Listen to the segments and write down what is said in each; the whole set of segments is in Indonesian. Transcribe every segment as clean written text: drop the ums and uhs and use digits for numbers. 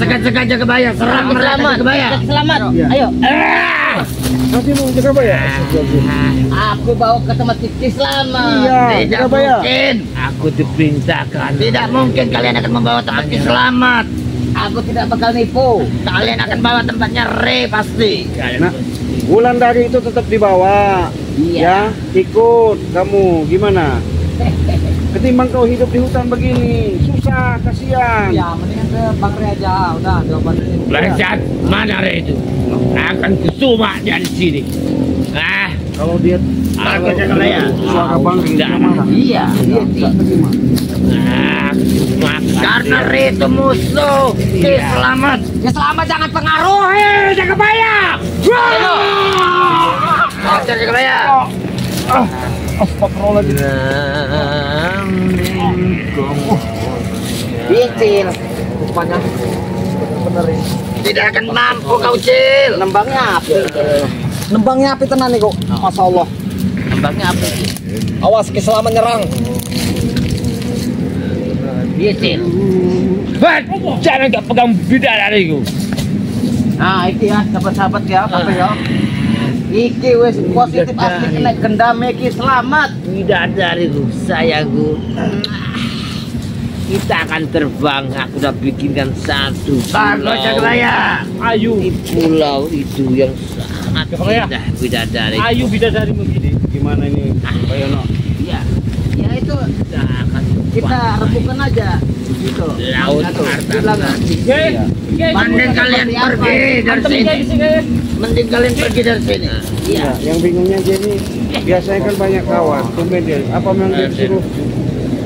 Sekat-sekat Jagabaya, serang mereka Jagabaya. Selamat. Iya. Ayo. Kasih lu Jagabaya. Aku bawa ke tempat Kiki selamat. Iya, Tidak Jagabaya. mungkin. Aku diperintahkan. Tidak mungkin kalian akan membawa tempat Ki Selamat. Aku tidak bakal nipu. Kalian akan bawa tempatnya Re pasti. Nah, Wulandari itu tetap dibawa. Iya. Ya, ikut kamu gimana? Ketimbang kau hidup di hutan begini, susah, kasihan. Ya, mendingan ke Bang Re aja. Udah, diobatin. Bangsat, mana Re itu? Akan kusuma dari sini. Kalau dia Aku Jagabaya. suara Bang Tidak. Iya. dia terima. Karena Re itu musuh Ki Selamat. Ya selamat jangan pengaruhi Jagabaya. Hajar Jagabaya. Astagfirullahaladzim. Bicil. Rupanya bener ini. Tidak akan mampu kau Cil. Nembangnya api. Nembangnya api tenan nih kok. Masya Allah. Nembangnya apa sih? Awas Ki Selamat nyerang. Iya Cil. Jangan gak pegang bidadariku. Nah, iki ya, sahabat-sahabat ya, kabeh ya. Iki wis positif asli kena gendame Ki Selamat. Bidadariku, sayangku. Kita akan terbang. Aku udah bikinkan satu Bagus Jagabaya. Ayu. Di pulau itu yang sangat Jagabaya. indah bidadari. Ayu bidadari begini. Gimana ini, Pak Yono? Ya. Ya itu Kita akan kita rebukan aja gitu. Laut Satu, harta. di belakang. Iya. Mending kalian pergi dari sini. Mending kalian pergi dari sini. Iya, yang bingungnya dia ini biasanya kan banyak kawan, tumben dia. Apa memang dia disuruh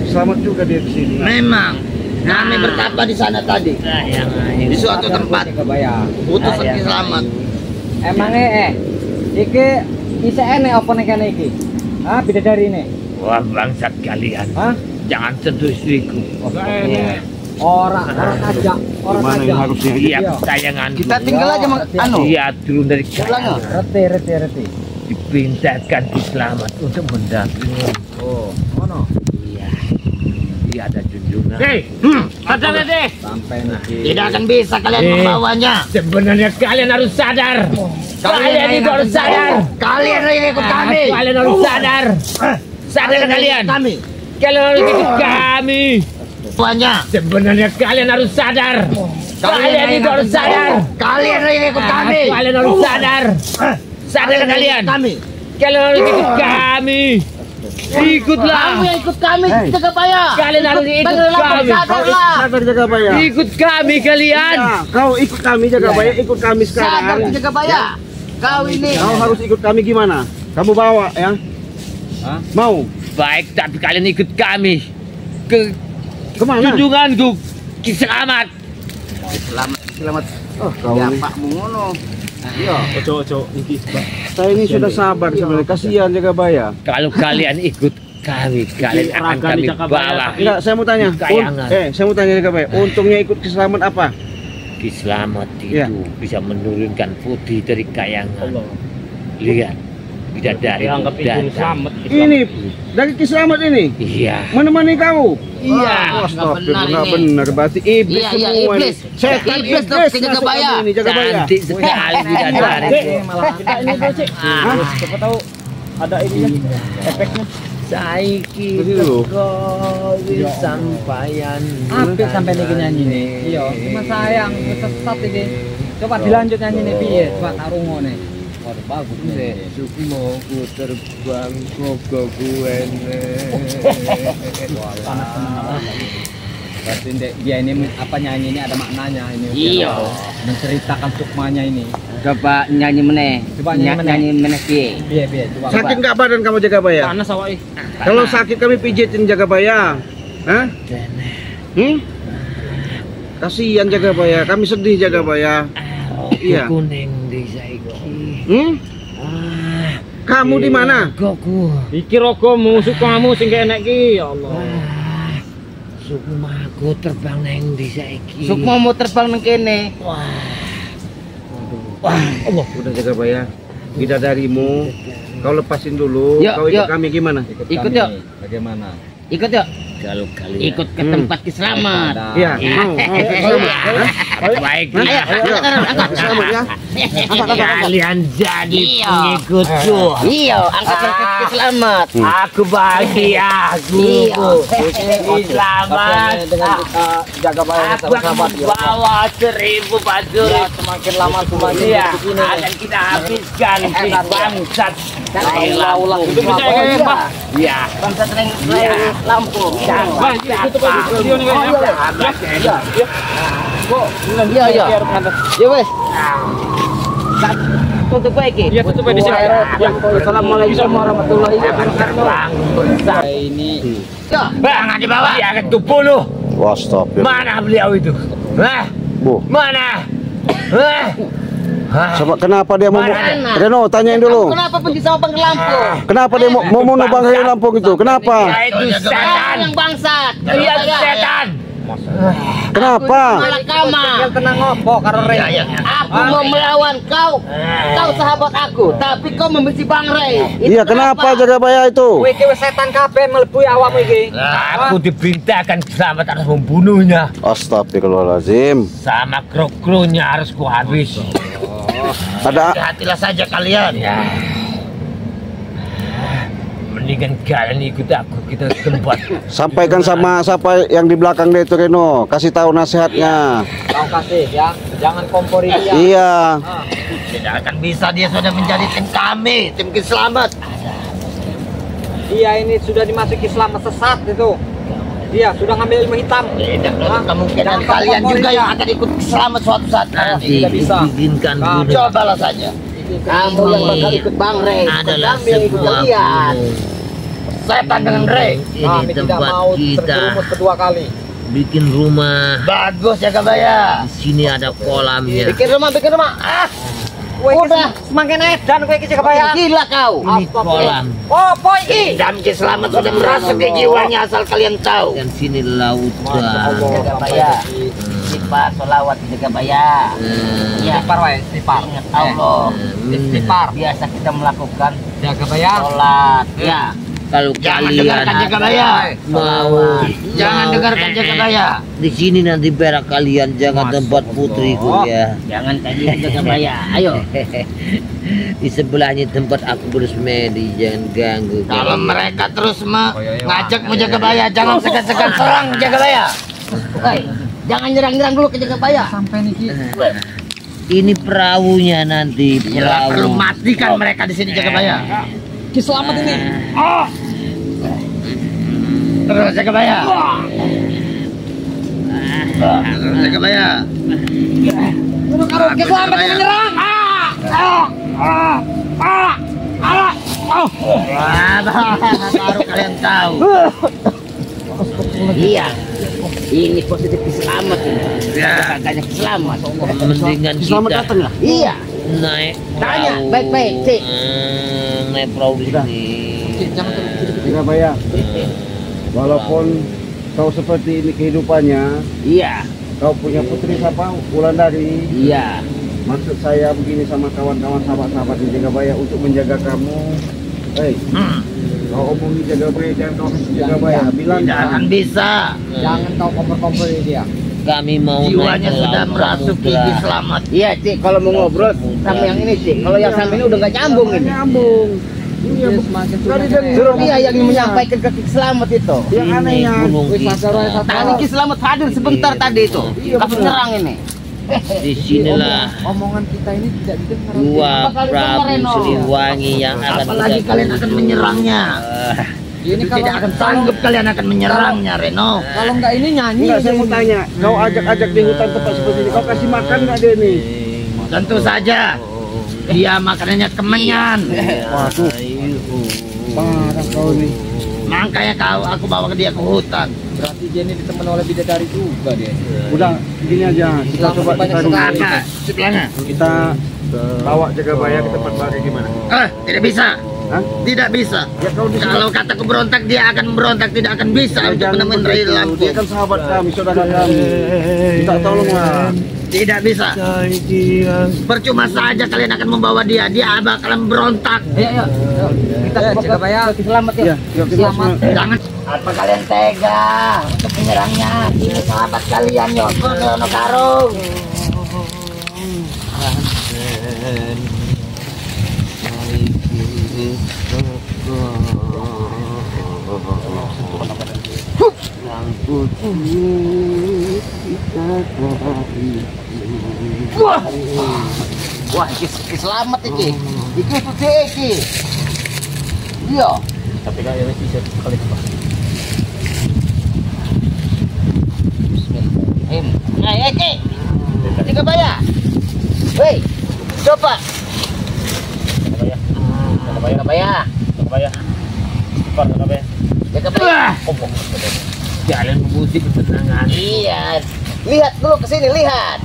selamat juga dia ke sini? Memang kami bertapa di sana tadi Sayang ayu. di suatu tempat. Utusan Ki Selamat. Emangnya iki bisa ene apa nek kene iki? Ah, bidadari ini. Wah, bangsat kalian. Hah? Jangan sentuh istriku. Orang aja, orang Gimana aja. yang harusnya? Iya, kesayangan. Kita tinggal aja anu. Dia turun dari Pulang, kayangan. Reti. Diperintahkan Ki Selamat untuk mendampingi. Oh, ono. Iya. Dia ada junjungan. Sadar deh. Sampai niki. Tidak akan bisa kalian membawanya. Sebenarnya kalian harus sadar. Kalian itu harus sadar. Kalian yang ikut kami. Kalian harus sadar. Sadar kalian. Kami. Kalian harus ikut kami. Semuanya. Sebenarnya kalian harus sadar. Kalian itu harus sadar. Kalian yang ikut kami. Kalian harus sadar. Sadar kalian. Kami. Kalian harus ikut kami. Ikutlah. Kamu yang ikut kami Hey. Jagabaya. Kalian harus ikut kami. Sadarlah. Sadar Jagabaya. Ikut kami kalian. Ya, kau ikut kami Jagabaya, ikut kami Sadar sekarang. Jagabaya. Kau ini. Kau harus ikut kami gimana? Kamu bawa ya? Hah? Mau? Baik, tapi kalian ikut kami ke Kemana? junjunganku Ki Selamat. Selamat. Oh, kau Ya ini. Pak Mungono. Iya. Ojo, saya ini sudah sabar sebenarnya. Kasihan Jagabaya. Kalau kalian ikut kami, kalian akan kami bawa. Enggak, saya mau tanya. Kayangan. Saya mau tanya Jagabaya. Untungnya ikut ke Selamat apa? Ki Selamat itu Ya. bisa menurunkan putih dari kayangan. Lihat, bidadari datang. Ini dari Ki Selamat ini Iya. menemani kau. Iya. Nggak benar Astagfirullah, ini. benar berarti iblis Iya, semua. iya, iblis. Ini. Setan Iblis dong, iblis si masuk Jagabaya. kamu ini Jagabaya. Cantik sekali bidadari. Kita ini tuh Cik. Siapa tahu ada ininya efeknya. Saiki Begitu. teko wis sampaian. Apik sampai niki nyanyi nih. Iya, cuma sayang sesat iki. Coba dilanjut nyanyi nih piye? Coba tak rungokne. Waduh bagus nih. Sukmo ku terbang koko kuene. Berarti dia ini apa nyanyi ini ada maknanya ini. Iya. Menceritakan sukmanya ini. Coba nyanyi meneh. Coba nyanyi meneh piye? Piye coba. Sakit nggak badan kamu Jagabaya? Panas awake. Kalau sakit kami pijitin Jagabaya. Hah? Kasihan Jagabaya, kami sedih Jagabaya. Iya. Kuning di saiki. Kamu di mana? Goku. Iki rogomu, sukmamu sing enek ki, ya Allah. Sukmaku terbang neng di saiki. Sukma mau terbang nang kene. Wah, Allah, udah Jagabaya. Bidadarimu, kau lepasin dulu. Yuk, Kau ikut yuk. kami gimana? Ikut yuk. Bagaimana? Ikut yuk. Kalau kalian Ikut ke tempat Ki Slamet. Iya. baik, Selamat ya. kalian jadi Iya. pengikutku. Iya, angkat Ki Slamet. Aku bahagia, Iya. guru. Selamat. Dengan kita jaga baik Aku akan sahabat ya. membawa 1000 prajurit. Semakin lama semakin Iya, di sini. akan kita habiskan di bangsat Ulang-ulang Itu bisa Iya. Bangsa Sering Lampung. Iya, iya. Ya wes. Tutup baik. Ya tutup di sini. Assalamualaikum warahmatullahi wabarakatuh. Ini Jangan dibawa. Dia akan kubunuh. Astagfirullah. Mana beliau itu? Hah? Bu, Mana? Hah? sama kenapa dia mau Mana? Reno tanyain dulu. Kenapa benci sama Bang Lampung? Kenapa dia mau bunuh Bang Heri Lampung itu? Kenapa? Dia itu setan. Yang bangsat. Dia setan. Kenapa? Malakama. tenang ngopo karo Rey. Aku mau melawan kau. Kau sahabat aku, tapi kau membenci Bang Rey. Itu Iya, kenapa Jagabaya itu? Kowe iki wis setan kabeh mlebu awakmu iki. Aku diperintahkan Slamet harus membunuhnya. Astagfirullahaladzim. Sama kru-krunya harus kuhabis. Ada Hati-hatilah saja kalian. Ya. Mendingan kalian ikut aku kita ke tempat. sampaikan sama siapa yang di belakang dia itu Reno. Kasih tahu nasihatnya. Kau kasih ya, jangan kompori dia. Iya. Tidak akan bisa, dia sudah menjadi tim kami, tim Ki Slamet. Dia ini sudah dimasuki selama sesat itu. Dia sudah ngambil ilmu hitam. Tidak Hah? kemungkinan Jangan kalian kompori juga dia. yang akan ikut Ki Slamet suatu saat nanti. Tidak bisa. Izinkan Nah, bunuh. Cobalah saja. Kamu yang bakal ikut Bang Rey, Adalah kami yang ikut sebuah kalian. Setan dengan Rey. Kami Ini tidak tempat mau kita terjerumus kedua kali. bikin rumah. Bagus ya Kabaya. Di sini ada kolamnya. Bikin rumah, bikin rumah. Ah, Udah semakin edan kowe iki kebayang. gila kau. Ini kolam. Oh, boy iki. Dam Ki Slamet sudah merasuk ke jiwanya, asal kalian tahu. Dan sini lautan. Kabaya. Istighfar, sholawat di Kabaya. Ya, Istighfar wae, istighfar. ingat Allah. Istighfar. Biasa kita melakukan Jaga bayang. sholat. Ya. Kalau Jangan kalian dengarkan Jagabaya. Jangan dengarkan Jagabaya. di sini nanti berak kalian, jangan tempat putriku ya. Jangan kayak gitu Jagabaya. Ayo. Di sebelahnya tempat aku bersemedi, jangan ganggu. Kalau mereka terus ngajakmu Jagabaya, jangan segan-segan serang Jagabaya. Hei, jangan nyerang-nyerang dulu ke Jagabaya. Sampai niki. Ini perahunya nanti, Ya, perlu perahu. matikan mereka di sini Jagabaya. Ki Slamet ini. Terus Jagabaya. Terus Jagabaya. Karo Ki Slamet ini menyerang. Baru kalian tahu. Iya. Ini positif Ki Slamet ini. Ya, katanya Ki Slamet. Mendingan Selamat kita datang ya. Iya. naik Tanya, perahu. baik-baik, Cik. Naik perahu di sini. Jagabaya. Walaupun kau seperti ini kehidupannya, Iya. kau punya putri siapa? Wulandari. Iya. Maksud saya begini sama kawan-kawan sahabat-sahabat di Jagabaya untuk menjaga kamu. Hei, kau omongin Jagabaya, jangan kau kasih Jagabaya. Bilang Tidak akan bisa. Jangan kau kompor-kompor dia. Kami mau Jiwanya naik ke sudah laut merasuk samudra. Ki Slamet. Iya, Cik. Kalau mau ngobrol sama yang ini, Cik. Kalau yang sama ini udah nggak nyambung ini. nyambung. Iya, Semakin tadi sudah dia Suruh dia yang menyampaikan ke Ki Slamet itu. yang Ini anehnya. gunung Wis kita. Tadi Ki Slamet hadir sebentar tadi itu. Kamu nyerang ini. Di sinilah omongan kita ini tidak didengar. dua Apa kali Prabu dengar, Reno? Siliwangi yang akan Apalagi kita kalian akan menyerangnya. Ini Itu tidak akan sanggup kalian akan menyerangnya, Reno. kalau enggak ini nyanyi. Enggak, saya mau tanya. Kau ajak-ajak di hutan tempat seperti ini, kau kasih makan nggak dia nih? Tentu saja. Dia makanannya kemenyan. Waduh, parah kau nih. Makanya aku bawa dia ke hutan. Berarti dia ini ditemani oleh bidadari juga dia. Udah, gini aja. Kita coba Banyak kita sekali. Kakak, sebelahnya. kita bawa Jagabaya ke tempat baru gimana? Tidak bisa. Hah? Tidak bisa. Ya kau di Kalau kataku berontak, dia akan berontak. Tidak akan bisa untuk jangan menemukan Ray begitu. Dia Lampung. kan sahabat kami, saudara kami. Minta tolonglah. Tidak bisa. Percuma saja kalian akan membawa dia. Dia bakalan berontak. Ayo, ayo. Kita Jagabaya selamat ya. Selamat. Jangan apa kalian tega untuk menyerangnya. Ini sahabat kalian yo. Ono karung. Wah, wah, iki selamat iki. Iki putih iki. Iya. Tapi kaya wis bisa kali apa. Bismillahirrahmanirrahim. Nah, iki. Jagabaya. Hei, coba. Jagabaya. Jalan musik kesenangan. Iya. Lihat dulu ke sini, lihat.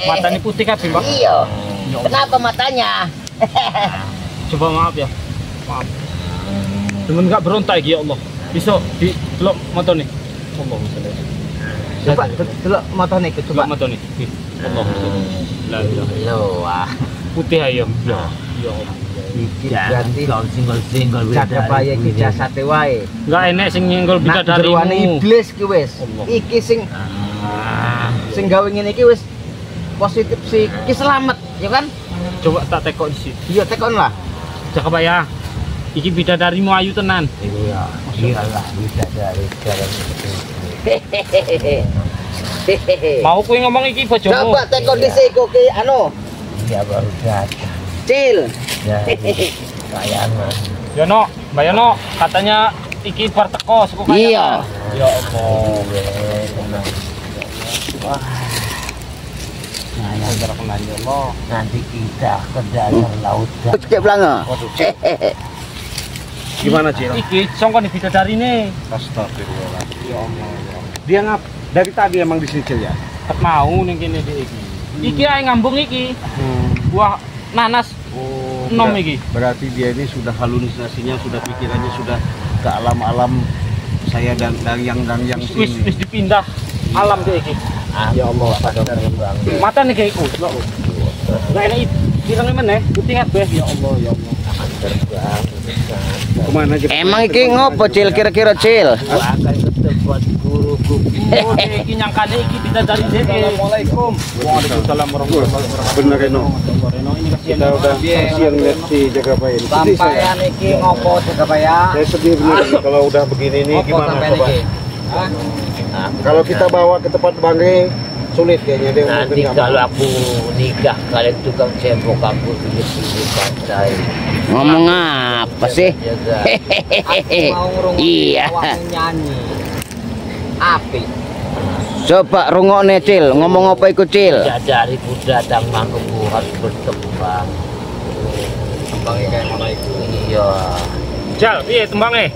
Mata ini putih kan, Bang? Iya. Kenapa matanya? Coba maaf ya. Maaf. Dengan nggak berontak ya Allah. Bisa di telok mata nih. Allah Coba delok matane iki coba coba. mata nih. Allah. La ilaha illallah. Wah. Putih ayo. Ya. Ya Allah. Iki Jangan ganti singgol-singgol Jagabaya iki jasate wae. Enggak enek sing nyenggol Nak bidadarimu. jeroane iblis ki wis. Allah. Iki sing gawe ngene iki wis positif sih. Ki selamat, ya kan? Coba tak tekok di situ. Iya tekon lah. Jagabaya. Iki bidadarimu ayu tenan. Iya. Iyalah bisa dari sekarang. Mau kuwi ngomong iki bojomu. Coba tekon dhisik kok ki anu, Iya baru datang. Cil. Sayangan. Yono, Mbak Yono, katanya iki bar teko suku kaya. Iya. Ya Allah. Sayang Barakallahu ya Allah. nanti kita ke dasar laut. Cek belanga. Gimana, Cil? Iki songkon bidadarine. Astagfirullahaladzim. Ya Allah. Dia dari tadi emang di sini, Cil ya? Ket mau ning kene iki. Iki ae ngambung iki. Buah nanas nom iki. Berarti dia ini sudah halusinasinya, sudah pikirannya sudah ke alam-alam saya dan yang Wis sini. dipindah alam deh iki. Ya Allah, Mata nih kayak iku. Enggak enak kirang meneh, putih kabeh. Ya Allah, ya Allah. Kemana aja? Emang iki ngopo Cil kira-kira Cil? Akan ke tempat guruku. Oh, iki nyangkane iki bidadari dhewe. Assalamualaikum. Waalaikumsalam warahmatullahi wabarakatuh. Bener Reno. Reno ini kasihan. Kita udah siang lihat si Jagabaya ini. Sedih saya. Sampeyan iki ngopo Jagabaya? Saya sedih bener ini kalau udah begini nih Ngopo gimana sampeyan coba? iki? Kalau kita bawa ke tempat Bangre sulit kayaknya dia Nanti mungkin nggak kalau mau. aku nikah kalian tukang cebok aku pilih pantai. Ngomong apa sih? Jaga. Aku mau ngrungokne Iya. awakmu nyanyi. Apik. Coba rungokne Cil, ngomong apa iku Cil? Dariku datang mangkukku harus bertembang. Kembangnya kayak mana itu? Iya. Jal, piye tembange?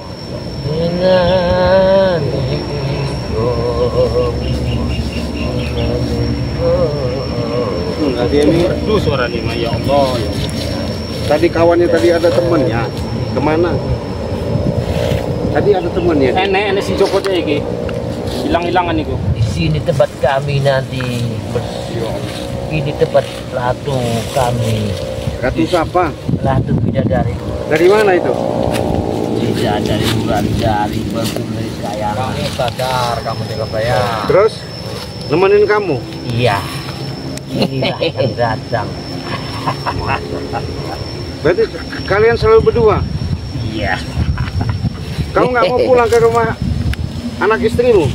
Dengan Nah, dia ini Aduh suaranya mah ya Allah, ya Allah. tadi kawannya tadi ada temennya. Kemana? Tadi ada temennya. Enek si Joko deh iki. Hilang-hilangan iku. di sini tempat kami nanti. Ini tempat ratu kami. Ratu siapa? Ratu bidadari. Dari mana itu? Bidadari bulan dari bertulis sayang. Kamu sadar kamu Jagabaya. Terus nemenin kamu. Iya. Inilah yang datang. Berarti kalian selalu berdua. Iya. Kamu nggak mau pulang ke rumah anak istrimu?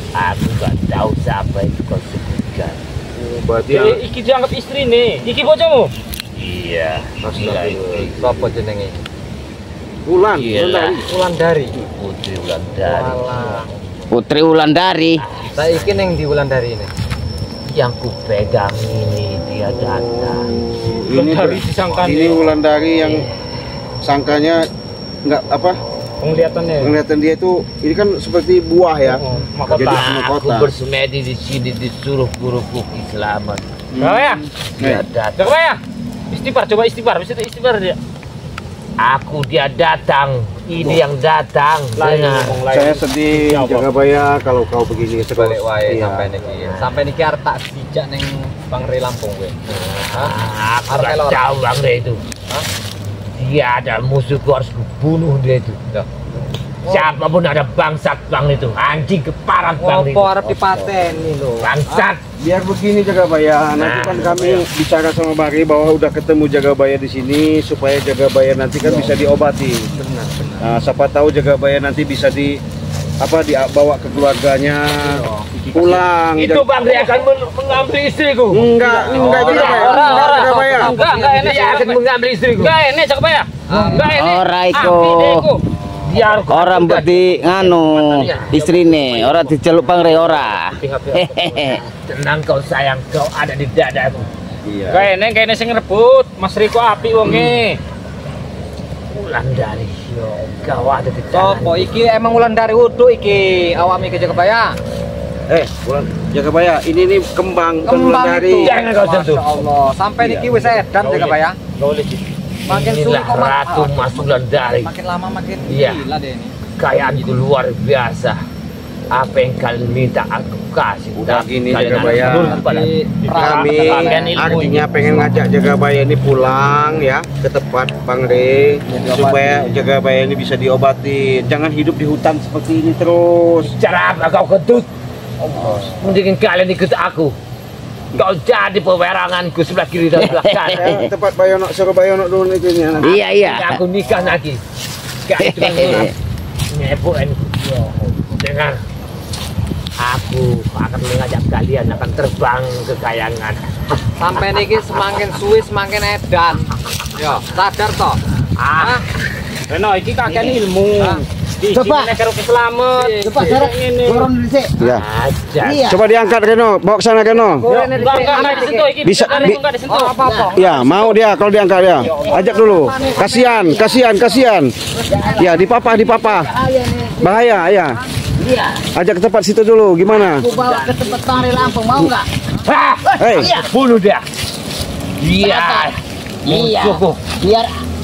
Aku gak tahu siapa itu kau sebutkan. Berarti Iki dianggap istri nih. Iki bojomu. Iya. Iya itu. Sopo jenenge? Bulan. Iya. Bulan. Wulandari. Putri Wulandari. Walah. Putri Wulandari. Saiki ning di Wulandari ini. Yang ku pegang ini dia datang. Ini Wulandari disangka ini Wulandari yang sangkanya nggak apa? Penglihatannya. Penglihatan dia itu ini kan seperti buah ya. Mahkota. Jadi- Aku kota. bersemedi di sini disuruh guruku selamat. Jagabaya. Dia datang. Jagabaya. Istighfar, coba istighfar. Bisa istighfar dia. Dia datang. Ini yang datang. Lain Dengan ngomong lain. Saya sedih Ya Allah. Jagabaya kalau kau begini terus. Balik wae Iya. sampai niki. Sampai niki arep tak dijak ning Bangre Lampung kowe. Hah? aku Arep gak melor. tahu Bang Re itu. Hah? Tiada musuhku harus kubunuh dia itu. Siapapun ada bangsat bang itu, anjing keparat bang itu. Ngopo arep dipateni lho. Bangsat. Biar begini Jagabaya, nanti kan kami bicara sama Bari bahwa udah ketemu Jagabaya di sini supaya Jagabaya nanti kan bisa diobati. Benar. Nah, siapa tahu Jagabaya nanti bisa dibawa ke keluarganya pulang. Itu bang dia akan mengambil istriku. Enggak Jagabaya. Enggak ini Dia akan mengambil istriku. Enggak ini Jagabaya. Enggak ini. Ora iku. Biar Orang berarti nganu istrine, ora diceluk pangre ora. Hehehe. tenang kau sayang, kau ada di dadaku. Iya. Kayaknya sing ngerebut Mas Riko api wonge. Wulandari, yo kau ada di Sopo tangan. iki emang ulan dari wudu iki awak iki Jagabaya. Jagabaya, ini nih kembang itu. dari. Jangan kau sentuh. Masya Allah, sampai Iya. niki wis edan Jagabaya. Kau lihat. Makin sulit Inilah kok Ratu Mas Wulandari. Makin lama makin Iya. gila deh ini. Kekayaanku luar biasa. Apa yang kalian minta aku kasih. Udah Tapi gini, kalian Jagabaya. harus nurut pada Kami artinya pengen ngajak Jagabaya ini pulang ya ke tempat Bang Re supaya Jagabaya ini bisa diobati. Jangan hidup di hutan seperti ini terus. cara apa kau kentut? Mendingin kalian ikut aku. Kau jadi peweranganku sebelah kiri dan sebelah kanan. Tempat Bayono, suruh Bayono dulu itu ini anak. Iya. Aku nikah lagi. Kau itu kan ngepoin. Dengar. Aku akan mengajak kalian akan terbang ke kayangan. Sampai niki semakin suwi semakin edan. Yo, sadar toh. Reno iki kakek ilmu. Coba. Nek karo selamat. Coba jarak turun dhisik. Ya. Aja. Iya. Coba diangkat Reno, bawa ke sana Reno. Enggak disentuh iki. Bisa, Enggak disentuh. Apa-apa. Ya, mau dia kalau diangkat ya. Ajak dulu. Kasihan. Ya, dipapa. Bahaya, ya. Iya. Ajak ke tempat situ dulu. Gimana? Aku bawa ke tempat Bangre Lampung, mau enggak? Hah! Hei, Bunuh dia. Iya. Iya. Musuhku.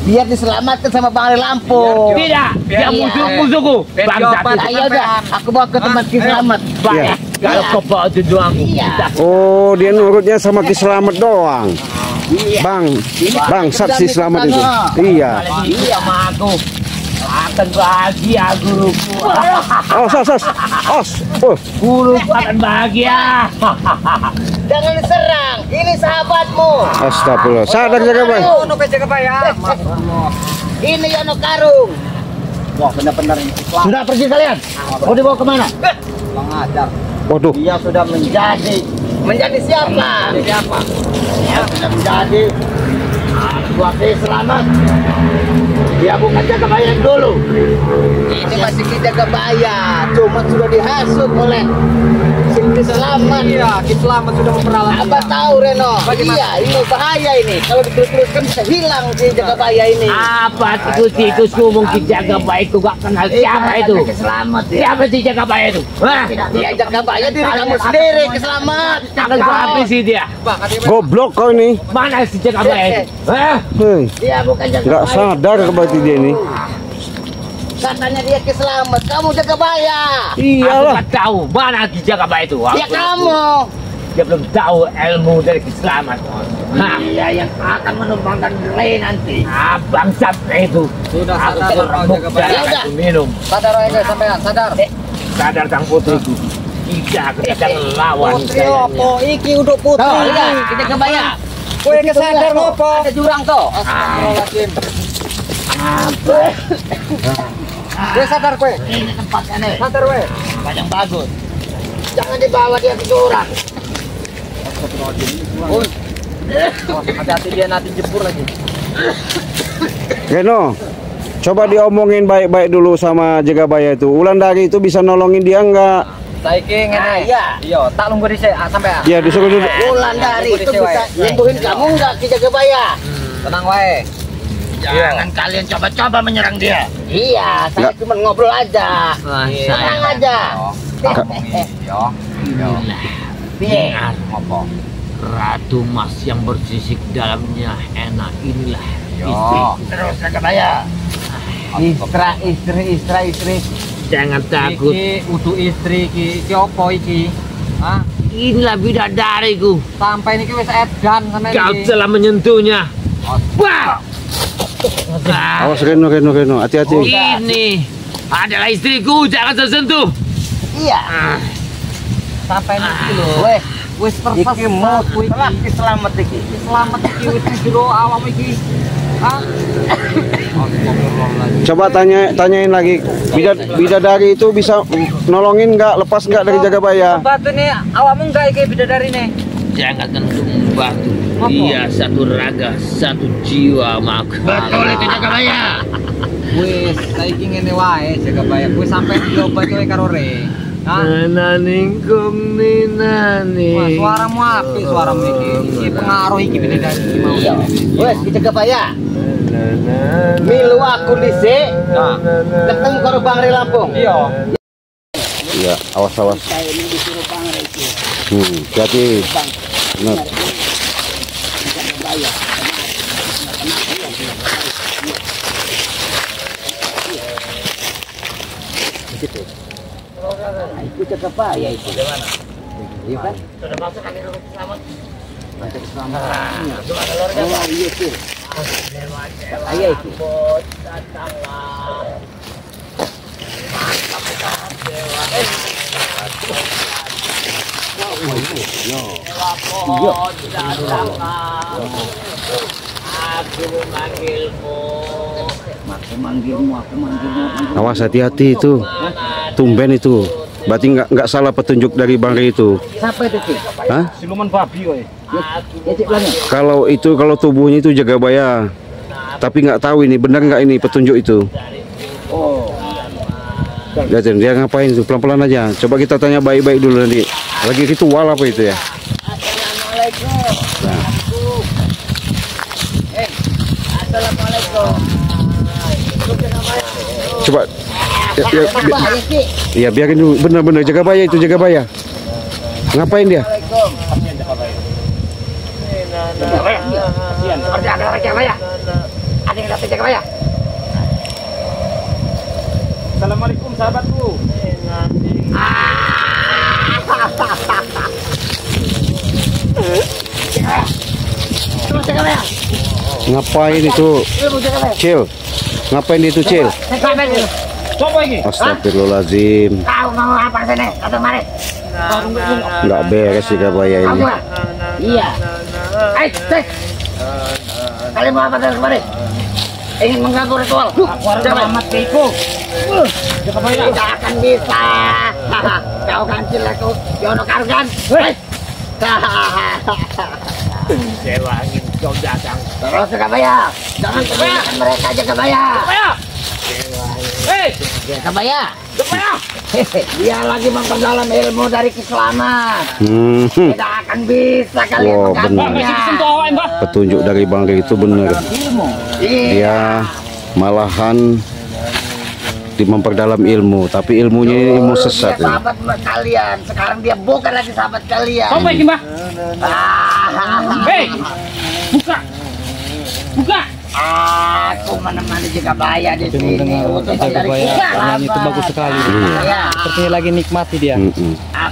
Biar diselamatkan sama Bangre Lampung. Tidak. Dia Iya. musuhku. Bangsa. Ayo udah, aku bawa ke tempat Ki Slamet. Baik. Kalau kau bawa tujuanku. Iya. oh dia nurutnya sama Ki Slamet doang. Iya. Bang, Satsi Slamet itu. Iya. Iya sama aku. Akan bahagia guruku. Os. Oh, Guruku akan bahagia. Jangan diserang, ini sahabatmu. astagfirullah. Sadar Jagabaya. Ono ke Jagabaya. Ini Yono Karung. Wah, benar-benar ini. Sudah pergi kalian? Mau dibawa kemana? Bang ajar. Waduh. Dia sudah menjadi siapa? Siapa? Dia sudah menjadi wakil selamat. Dia bukan Jagabaya dulu. Ini masih Ki Jagabaya, cuma sudah dihasut oleh Ki Slamet. Iya, Ki Slamet sudah memperalat. Apa tahu Reno? Bagaimana? Iya, ini bahaya ini. Kalau diterus-teruskan bisa hilang si Jagabaya ini. Apa tikus-tikusku mungkin jaga baikku gak kenal siapa itu? Selamat ya. Siapa sih jaga baik itu? Hah? Tidak dia Jagabaya diri kamu sendiri Selamat. Akan apa sih dia? Bang, katanya Goblok kau ini. Mana si jaga baik itu? Hah? Hei, Dia bukan nggak Jagabaya. sadar berarti dia ini. Katanya dia Ki Slamet, kamu Jagabaya. Aku Iyalah. gak tahu mana si jaga baik itu. Ya kamu. Dia belum tahu ilmu dari Selamat. Hah? Dia yang akan menumpangkan Rey nanti. Ah, bangsat itu. Sudah Aku sadar, telah Bang membuktikan Jagabaya. Sudah. aku minum. sadar aja sampean, sadar. Sadar sang putriku. Tidak kita lawan. Putri opo iki uduk putri. Tuh, lihat, Ki Jagabaya. Kowe kesadar ngopo? Ada jurang tuh. Astagfirullahaladzim. Kowe sadar kowe? Ini tempatnya nih. Sadar kowe? Yang bagus. Jangan dibawa dia ke jurang. Hati-hati dia nanti jebur lagi. Reno, coba diomongin baik-baik dulu sama Jagabaya itu. Wulandari itu bisa nolongin dia enggak? Saiki ngene. Iya. Iya, tak lungguh dhisik sampean. Ya disuruh duduk. Wulandari itu bisa nyembuhin kamu enggak Ki Jagabaya? Tenang wae. Jangan kalian coba-coba menyerang dia. Iya, saya Enggak. cuma ngobrol aja. Tenang aja. Yo. Piye? Apa? Ratu Mas yang bersisik dalamnya enak inilah Yo. istri. Terus Jagabaya. Istri. Jangan takut. Iki udu istri iki opo iki? Hah? Inilah bidadariku. Sampai niki wis edan sampean Kau iki. telah menyentuhnya. Wah! Awas Reno, hati-hati. Ini adalah istriku, jangan tersentuh. Iya. Sampai niki lho. Wis perses. Iki mut iki selamat iki. Selamat iki wis jero awam iki. Hah? Coba tanyain lagi. Bidadari itu bisa nolongin nggak, lepas nggak dari Jagabaya? Batu nih awakmu enggak iki bidadari nih. Jangan tentu membantu. Apa? Dia satu raga, satu jiwa maka. Betul itu Jagabaya. Wis saiki ngene wae Jagabaya. Wis sampe diobat kowe karo Re. Hah? Naningkung ni nani. Wah, suaramu apik suaramu iki. Iki pengaruh iki bidadari iki mau. Iya. Wes ki Jagabaya. Milu aku dhisik. Nah, Ketemu karo Bang Re Lampung. iya. Iya, awas. Saya ini disuruh Bang Re iki. Hati. Benar. Jagabaya. Itu Jagabaya itu. Gimana? Iya kan? Sudah masuk kami rumah selamat. Masuk selamat. Gimana keluarga? Oh iya sih. Saya itu. Aku memanggilmu. Aku manggilmu. Awas, hati-hati itu. Tumben itu. Berarti nggak salah petunjuk dari Bang Re itu. Siapa itu sih? Hah? Siluman babi woy. Ya cik bilangnya. Kalau tubuhnya itu Jagabaya. Tapi nggak tahu ini benar nggak ini petunjuk itu. Oh. Lihatin dia ngapain itu, pelan-pelan aja. Coba kita tanya baik-baik dulu nanti. Lagi ritual apa itu ya? Assalamualaikum. Assalamualaikum. Coba. Jagabaya sih. Ya biarin dulu. Benar-benar Jagabaya itu Jagabaya. Ngapain dia? Assalamualaikum. Seperti ada orang Jagabaya. Ada yang datang Jagabaya. Assalamualaikum sahabatku. Terus Jagabaya. Ngapain itu? Ilmu Jagabaya. Cil. Ngapain itu Cil? Coba ini. Astagfirullahaladzim. Kau mau apa sini? Kata mari. Nggak beres Jagabaya ini. Kamu? Iya. Ayo, cek. Kalian mau apa dari kemarin? Ingin mengganggu ritual? Selamat tiku. Tidak akan bisa. Kau kan cileku, Yono Karugan. Sewa angin kau datang. Terus Jagabaya. Jangan kebanyakan mereka Jagabaya. Hei, Jagabaya. Jagabaya. Dia lagi memperdalam ilmu dari Ki Slamet. Tidak akan bisa kalian Wow, benar. mengganggunya. Sentuh awak mbak. Petunjuk dari Bang Re itu benar. Ilmu. Dia malahan memperdalam ilmu, tapi ilmunya ini ilmu sesat. Dia sahabat kalian. Sekarang dia bukan lagi sahabat kalian. Coba ini mbak. Hei, buka. Buka. Aku menemani Jagabaya di sini. Utusan dari Ki Slamet. Itu bagus sekali. Ya. Sepertinya lagi nikmati dia.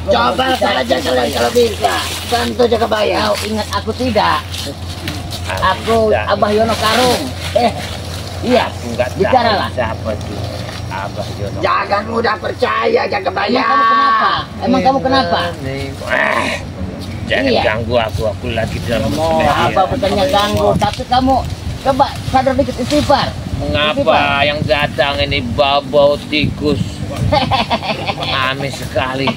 Coba saja kalian kalau bisa. Tentu Jagabaya. Kau ingat aku tidak? Aku Abah Yono Karung. Iya. Enggak Bicaralah. Siapa tuh? Abah Yono. Jangan mudah percaya Jagabaya. Emang kamu kenapa? Jangan Iya. ganggu aku lagi dalam Apa bukannya ganggu? Tapi kamu coba sadar dikit istighfar. Mengapa yang datang ini bau tikus? Amis sekali.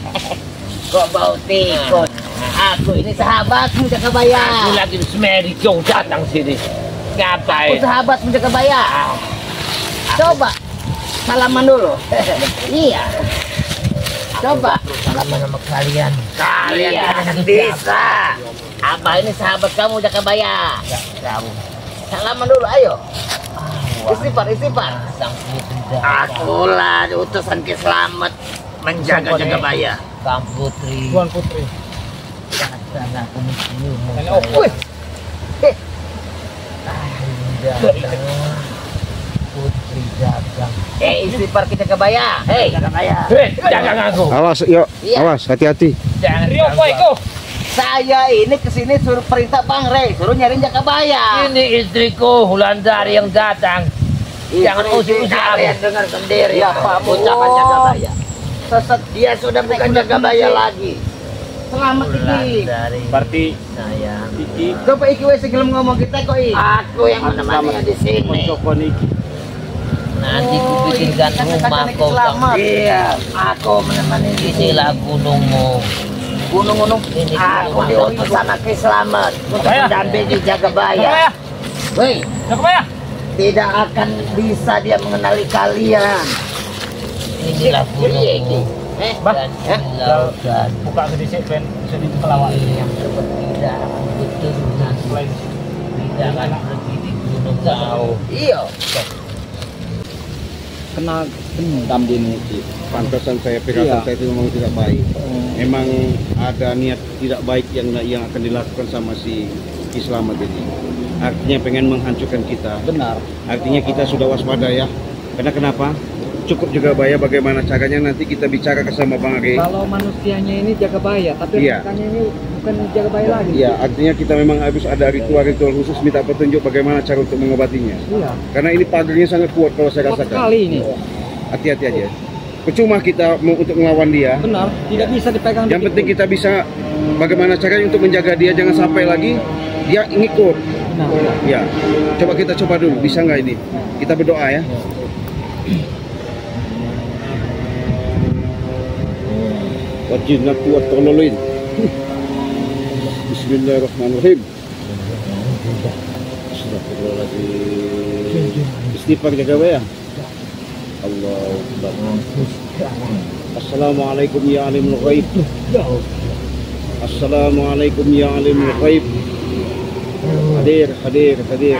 Kok bau tikus? Aku ini sahabatmu Jagabaya. Aku lagi semedi kau datang sini. Aku Ngapain? sahabatmu Jagabaya. Coba salaman dulu. Iya. Coba Salaman sama kalian. kalian akan bisa. Abah ini sahabat kamu Jagabaya. Kamu Salaman dulu, ayo. Istighfar. sang putri Akulah utusan Ki Slamet menjaga Jagabaya. Kang Putri. Tuan Putri. Jangan aku menciummu. Wih. Putri dagang. Istighfar kita Jagabaya. Hei Jagabaya. Hei, jangan aku. Awas, yuk, Iya. awas, hati-hati. Jangan Rio, ganggu boy, aku. go. Saya ini kesini suruh perintah Bang Rey, suruh nyariin Jagabaya. Ini istriku Wulandari yang datang. Jangan usik-usik kalian dengar sendiri ya Pak, ucapan Jagabaya. Sesat dia sudah bukan Jagabaya lagi. Selamat Iki. Berarti sayang. Iki Coba Iki wes sebelum ngomong kita kok I. Aku yang menemani di sini. mencokon iki. Nanti ku bikinkan rumah kau selamat. Iya, aku menemani di sini. Inilah gunungmu. Gunung-gunung. Aku diutus sama Ki Slamet untuk Jagabaya. mendampingi Jagabaya. Jagabaya, Woi, Jagabaya. tidak akan bisa dia mengenali kalian. Inilah gunungmu. Bah, Dan inilah hutan buka sedikit ben bisa dikelawak. yang tidak akan berturunan. Selain Tidak akan pergi di gunung kau. Iya. Kena dendam di ini. Pantasan saya firasat saya itu memang tidak baik. Memang ada niat tidak baik yang akan dilakukan sama si Ki Slamet ini. Artinya pengen menghancurkan kita. Benar. Artinya kita sudah waspada ya. Karena kenapa? Cukup Jagabaya bagaimana caranya nanti kita bicara sama Bang Rey. Kalau manusianya ini Jagabaya, tapi Iya. mereka ini bukan Jagabaya lagi. Ya, artinya kita memang harus ada ritual-ritual khusus minta petunjuk bagaimana cara untuk mengobatinya. Iya. Karena ini pagernya sangat kuat kalau saya Kuat rasakan. sekali ini. Hati-hati aja. Percuma kita mau untuk melawan dia. Benar, tidak bisa dipegang. Yang begitu. penting kita bisa bagaimana caranya untuk menjaga dia jangan sampai lagi dia ngikut. Benar. Ya, coba kita coba dulu bisa nggak ini? Kita berdoa ya. Wajibnatu wa tololin. Bismillahirrahmanirrahim. Astagfirullahaladzim. Istighfar Jagabaya. Allahu Akbar. Assalamualaikum ya alimul ghaib. Assalamualaikum ya alimul ghaib. Hadir, hadir, hadir.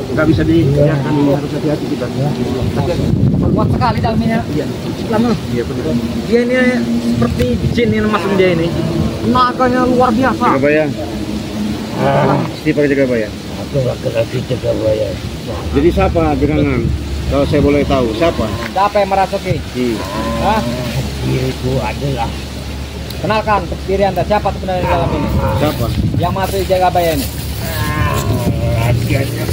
Nggak bisa dibiarkan, harus hati-hati kita. Kuat sekali dalamnya. Iya. Lama. Iya benar. Dia ini seperti jin yang masuk dia ini. Naganya luar biasa. Jagabaya. Istighfar Jagabaya. Aku laki-laki Jagabaya. Jadi siapa gerangan? Kalau saya boleh tahu, siapa? Siapa yang merasuki? Hah? Diriku adalah Kenalkan diri Anda, siapa sebenarnya di dalam ini? Siapa? Yang masuk di Jagabaya ini? rahasianya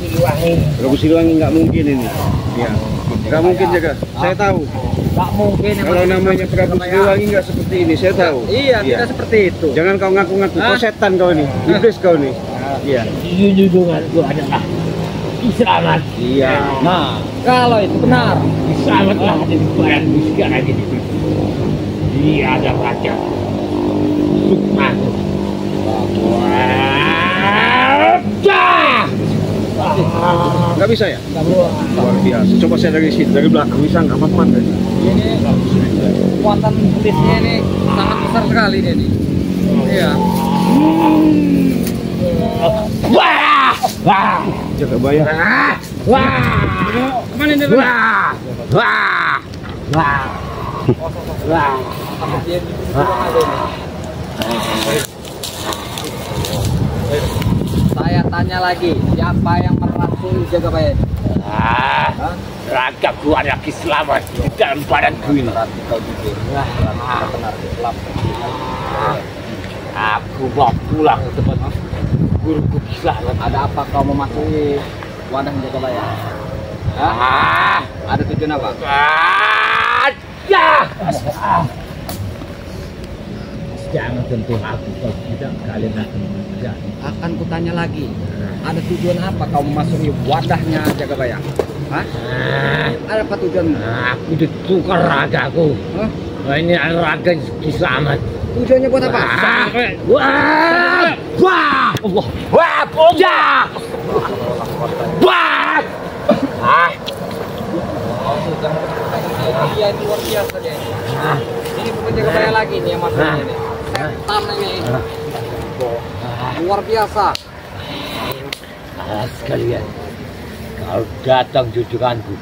Siliwangi. Prabu Siliwangi nggak mungkin ini. Ya, nggak mungkin Jaga. Saya tahu. Gak mungkin. yang Kalau masuk di namanya Prabu Jagabaya. Siliwangi nggak seperti ini, saya tahu. Iya, tidak seperti itu. Jangan kau ngaku-ngaku, kau Hah? setan kau nih, iblis kau nih. Iya. Junjunganku adalah Slamet. Iya. Nah, kalau itu benar, Slametlah ada di badanku sekarang ini. Dia adalah Raja Sukman. Nggak bisa ya? Luar biasa. Coba saya dari sini, dari belakang bisa nggak apa-apa? ini kekuatan iblisnya ini sangat besar sekali dia ini. Iya. Wah! Wah! Jagabaya. Wah! Kemana ini? Wah! Wah! Wah! Wah! Dia di kurung aja ini. Saya tanya lagi, siapa yang merasuki Jagabaya? Ah, ragaku ada Slamet di dalam badanku ini. Aku mau pulang ke tempat guruku Slamet. Ada apa kau memasuki wadah Jagabaya? Hah? Ah, Ada tujuan apa? Jangan sentuh aku kalau tidak kalian akan menjadi. Akan kutanya lagi, ada tujuan apa kau memasuki wadahnya Jagabaya? Hah? Ada apa tujuanmu? Aku ditukar ragaku. Hah? Nah, ini adalah raga Slamet. Tujuannya buat apa? Wah! Wah! Allah! Wah! Pojak! Wah! Ah! Dia itu luar biasa dia. Ini bukan Jagabaya lagi nih yang masuknya ini. Setan ini. Luar biasa. Sekalian, kalau datang junjunganku,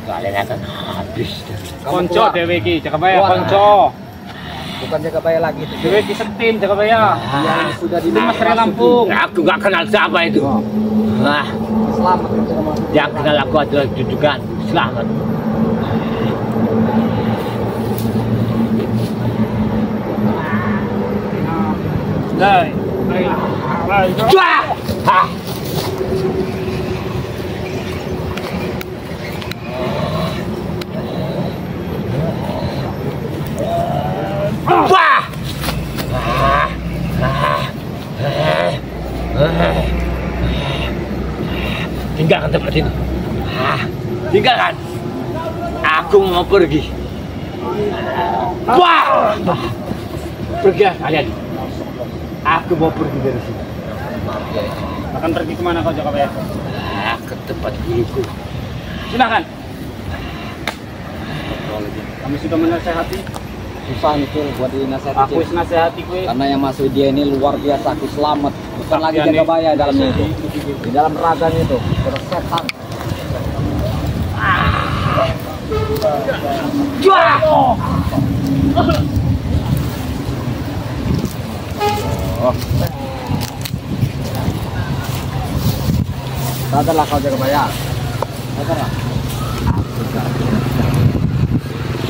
kalian akan habis. Konco dewe iki Jagabaya, Wah. konco. Bukan Jagabaya lagi itu. Dewe iki setim Jagabaya. Yang sudah di Mas Ray Lampung. Aku gak kenal siapa itu. Nah, Selamat. yang kenal aku adalah junjunganku Slamet. Tinggalkan tempat ini. Tinggalkan. Aku mau pergi. Wah! Pergi kalian. Aku mau pergi dari sini. Akan pergi kemana kau Jakabaya? Ke tempat guruku. Silakan. Kami sudah menasehati. Susah itu buat dinasihati. Aku nasehati gue. Karena yang masuk dia ini luar biasa, aku selamat. Bukan lagi Saktian Jagabaya dalamnya itu. Di dalam raganya itu, bersetan. Sadarlah kau Jagabaya. Sadarlah.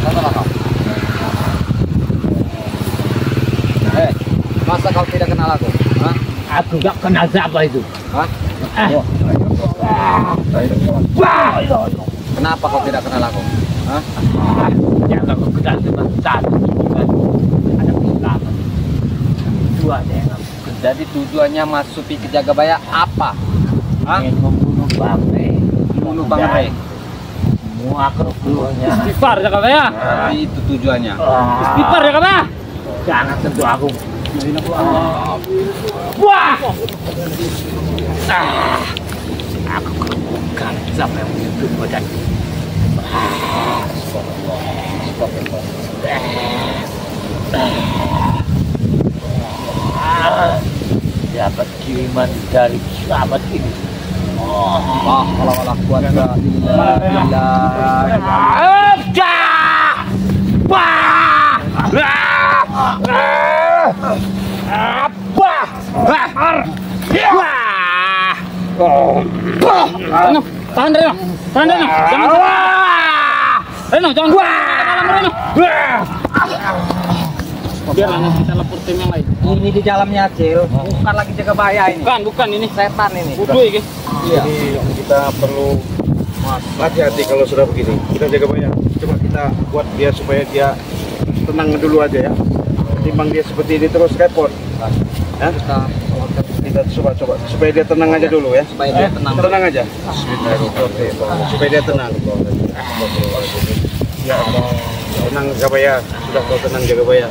Sadarlah kau. Masa kau tidak kenal aku? Hah? Aku gak kenal siapa itu. Hah? Kenapa kau tidak kenal aku? Hah? Yang aku kenal cuma satu. Ada penyelamatan. Dua yang aku kenal. Jadi tujuannya masuk ke Jagabaya apa? Hah? Ingin membunuh Bang Rey. Membunuh Bang Rey. Semua kerukuannya. Istighfar Jakabaya. Tapi itu tujuannya. Istighfar Jakabaya. Jangan sentuh aku. Wah! Aku kerukukan siapa yang menyentuh badan. Dapat kiriman dari sahabat ini. Walah kuasa Tahan Reno. Tahan Reno. Jangan Reno, jangan dalam Reno. Biar nanti kita lapor tim yang lain. Ini di dalamnya Cil, bukan lagi Jagabaya ini. Bukan ini. Setan ini. Kudu iki. Jadi kita perlu hati-hati kalau sudah begini. Kita jaga banyak. Coba kita buat dia supaya dia tenang dulu aja ya. Ketimbang dia seperti ini terus repot. Ya? Kita coba supaya dia tenang aja dulu ya. Supaya dia tenang. Tenang aja. Bismillahirrahmanirrahim. Supaya dia tenang. Ya Allah. Tenang Jagabaya. Sudah kau tenang Jagabaya.